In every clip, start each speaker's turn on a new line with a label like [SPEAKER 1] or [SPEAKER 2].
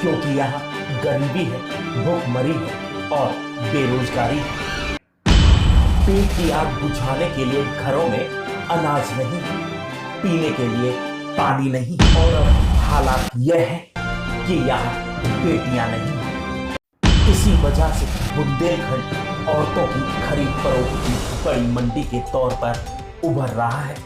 [SPEAKER 1] क्योंकि यहाँ गरीबी है, भूखमरी है और बेरोजगारी है। पेट की आग बुझाने के लिए घरों में अनाज नहीं, पीने के लिए पानी नहीं, और अब हालात यह है कि यहाँ बेटियां नहीं। इसी वजह से बुंदेलखंड औरतों की खरीद फरोख्त की बड़ी मंडी के तौर पर उभर रहा है।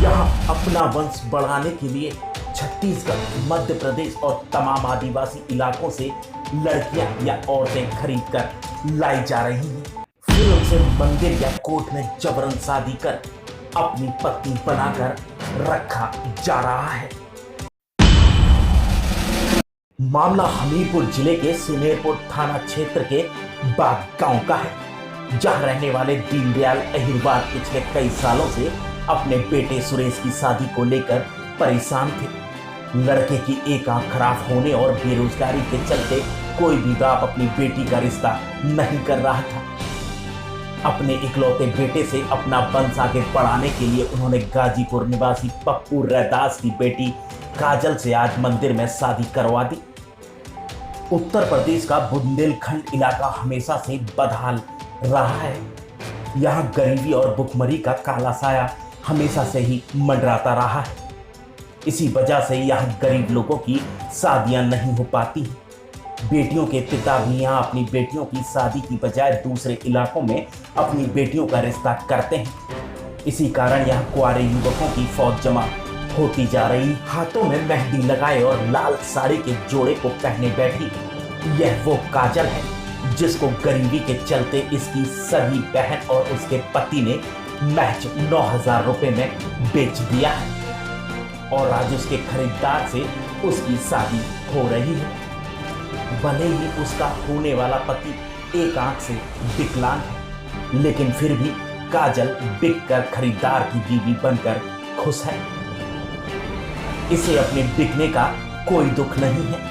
[SPEAKER 1] यहाँ अपना वंश बढ़ाने के लिए छत्तीसगढ़, मध्य प्रदेश और तमाम आदिवासी इलाकों से लड़कियां या औरतें खरीद कर लाई जा रही हैं। फिर उनसे मंदिर या कोर्ट में जबरन शादी कर अपनी पत्नी बनाकर रखा जा रहा है। मामला हमीरपुर जिले के सुमेरपुर थाना क्षेत्र के बाग गांव का है, जहां रहने वाले दीनदयाल अहिरवार पिछले कई सालों से अपने बेटे सुरेश की शादी को लेकर परेशान थे। लड़के की एक आंख खराब होने और बेरोजगारी के चलते कोई भी बाप अपनी बेटी का रिश्ता नहीं कर रहा था। अपने इकलौते बेटे से अपना वंश आगे बढ़ाने के लिए उन्होंने गाजीपुर निवासी पप्पू रैदास की बेटी काजल से आज मंदिर में शादी करवा दी। उत्तर प्रदेश का बुंदेलखंड इलाका हमेशा से बदहाल रहा है। यहाँ गरीबी और भुखमरी का काला साया हमेशा से ही मंडराता रहा है। इसी वजह से यहाँ गरीब लोगों की शादियां नहीं हो पाती। बेटियों के पिता भी यहाँ अपनी बेटियों की शादी की बजाय दूसरे इलाकों में अपनी बेटियों का रिश्ता करते हैं। इसी कारण यहाँ कुंवारे युवकों की फौज जमा होती जा रही। हाथों में मेहंदी लगाए और लाल साड़ी के जोड़े को पहने बैठी यह वो काजल है जिसको गरीबी के चलते इसकी सगी बहन और उसके पति ने महज 9,000 रुपए में बेच दिया है, और आज उसके खरीदार से उसकी शादी हो रही है। भले ही उसका होने वाला पति एक आंख से विकलांग है, लेकिन फिर भी काजल बिककर खरीदार की बीवी बनकर खुश है। इसे अपने बिकने का कोई दुख नहीं है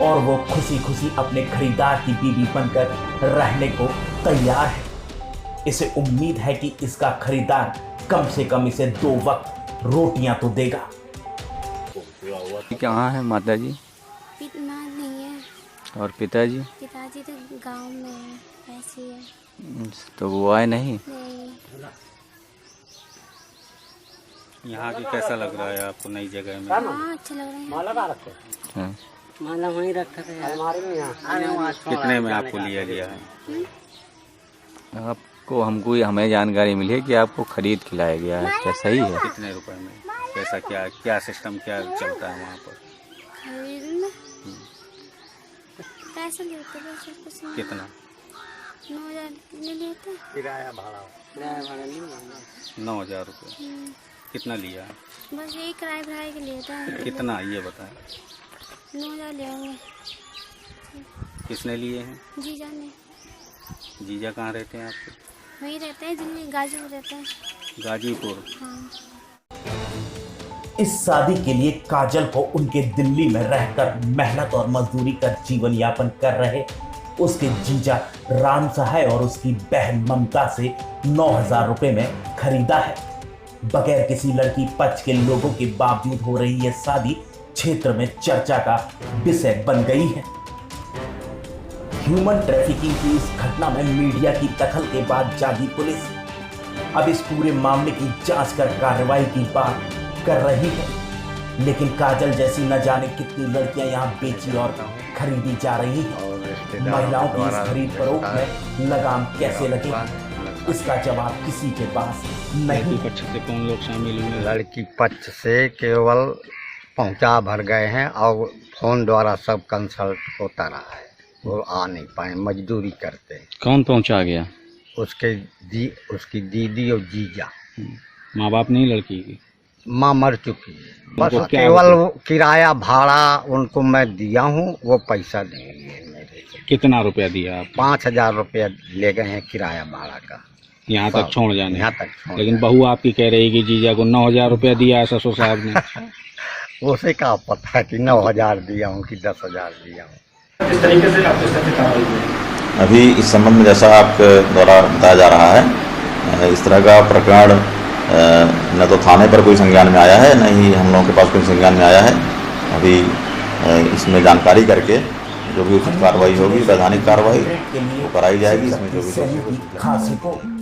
[SPEAKER 1] और वो खुशी खुशी अपने खरीदार की बीवी बनकर रहने को तैयार है। इसे उम्मीद है कि इसका खरीदार कम से कम इसे 2 वक्त रोटियां तो देगा।
[SPEAKER 2] कहाँ है माता जी?
[SPEAKER 3] नहीं है।
[SPEAKER 2] और पिताजी?
[SPEAKER 3] पिताजी तो गांव में है, ऐसी है।
[SPEAKER 2] तो वो आए नहीं?
[SPEAKER 3] नहीं।
[SPEAKER 4] यहाँ की कैसा लग रहा है आपको नई जगह में?
[SPEAKER 3] हाँ, अच्छा लग रहा है।
[SPEAKER 5] माला वहीं रखा था अलमारी में। यहाँ
[SPEAKER 4] कितने में आपको लिया गया है?
[SPEAKER 2] आपको हमें जानकारी मिली है कि आपको खरीद के लाया गया है, क्या सही है?
[SPEAKER 4] कितने रुपए में? कैसा क्या सिस्टम क्या चलता है वहाँ पर?
[SPEAKER 3] खरीदना पैसा लेते हैं।
[SPEAKER 4] कितना?
[SPEAKER 3] 9,000 ले लेते हैं।
[SPEAKER 5] किराया भाड़ा नहीं मांगा।
[SPEAKER 4] 9,000 रुपये। कितना लिया?
[SPEAKER 3] बस यही किराए भराए के लिए था।
[SPEAKER 4] कितना ये बताएं?
[SPEAKER 3] 9,000 लेंगे।
[SPEAKER 4] किसने लिए हैं?
[SPEAKER 3] जीजा ने।
[SPEAKER 4] जीजा कहाँ रहते हैं आपके?
[SPEAKER 3] वहीं रहते हैं, दिल्ली गाजीपुर रहते हैं।
[SPEAKER 4] गाजीपुर।
[SPEAKER 3] हाँ।
[SPEAKER 1] इस शादी के लिए काजल को उनके दिल्ली में रहकर मेहनत और मजदूरी कर जीवन यापन कर रहे उसके जीजा राम सहाय और उसकी बहन ममता से 9,000 रुपए में खरीदा है। बगैर किसी लड़की पक्ष के लोगों के बावजूद हो रही यह शादी क्षेत्र में चर्चा का विषय बन गई है। ह्यूमन ट्रैफिकिंग की इस घटना में मीडिया की दखल के बाद जागी पुलिस अब इस पूरे मामले की जांच कर कार्रवाई की बात कर रही है। लेकिन काजल जैसी न जाने कितनी लड़कियां यहाँ बेची और खरीदी जा रही हैं। महिलाओं की इस खरीद फरोख्त में लगाम कैसे लगे, इसका जवाब किसी के पास नहीं।
[SPEAKER 4] पक्ष से कौन लोग शामिल हुए?
[SPEAKER 5] लड़की पक्ष से केवल पहुंचा भर गए हैं और फोन द्वारा सब कंसल्ट होता रहा है। वो आ नहीं पाए, मजदूरी करते हैं।
[SPEAKER 4] कौन पहुंचा गया?
[SPEAKER 5] उसकी दीदी और जीजा।
[SPEAKER 4] माँ बाप नहीं लड़की की?
[SPEAKER 5] माँ मर चुकी है। बस
[SPEAKER 4] क्या
[SPEAKER 5] केवल वो किराया भाड़ा उनको मैं दिया हूँ, वो पैसा देंगे मेरे से।
[SPEAKER 4] कितना रुपया दिया आप?
[SPEAKER 5] 5,000 रुपया ले गए हैं किराया भाड़ा का।
[SPEAKER 4] यहाँ तक छोड़ जाने?
[SPEAKER 5] यहाँ तक छोड़।
[SPEAKER 4] लेकिन बहू आपकी कह रही कि जीजा को 9,000 रुपया दिया है ससुर साहब ने।
[SPEAKER 5] उसे क्या पता है कि 9,000 दिया हूँ कि 10,000 दिया हूँ।
[SPEAKER 6] इस तरीके से आपके साथ कार्रवाई हुई?
[SPEAKER 7] अभी इस संबंध में जैसा आपके द्वारा बताया जा रहा है, इस तरह का प्रकरण न तो थाने पर कोई संज्ञान में आया है, न ही हम लोगों के पास कोई संज्ञान में आया है। अभी इसमें जानकारी करके जो भी उचित कार्रवाई होगी, वैधानिक कार्रवाई वो कराई जाएगी। इसमें जो भी
[SPEAKER 1] खास रिपोर्ट।